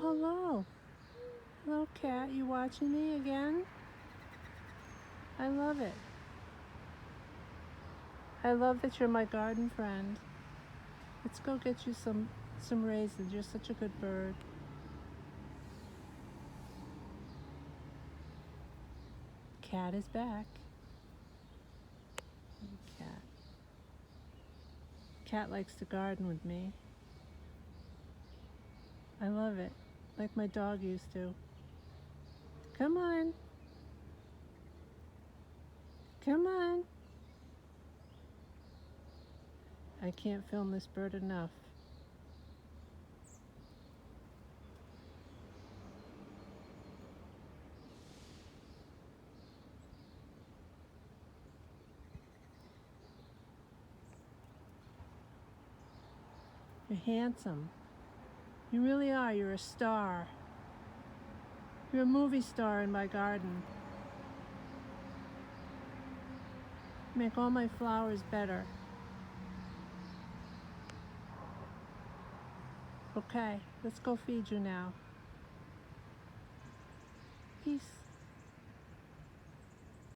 hello. Hello, cat. You watching me again? I love it. I love that you're my garden friend. Let's go get you some raisins. You're such a good bird. Cat is back. Cat. Cat likes to garden with me. I love it, like my dog used to. Come on. Come on. I can't film this bird enough. You're handsome. You really are. You're a star. You're a movie star in my garden. Make all my flowers better. Okay, let's go feed you now. Peace.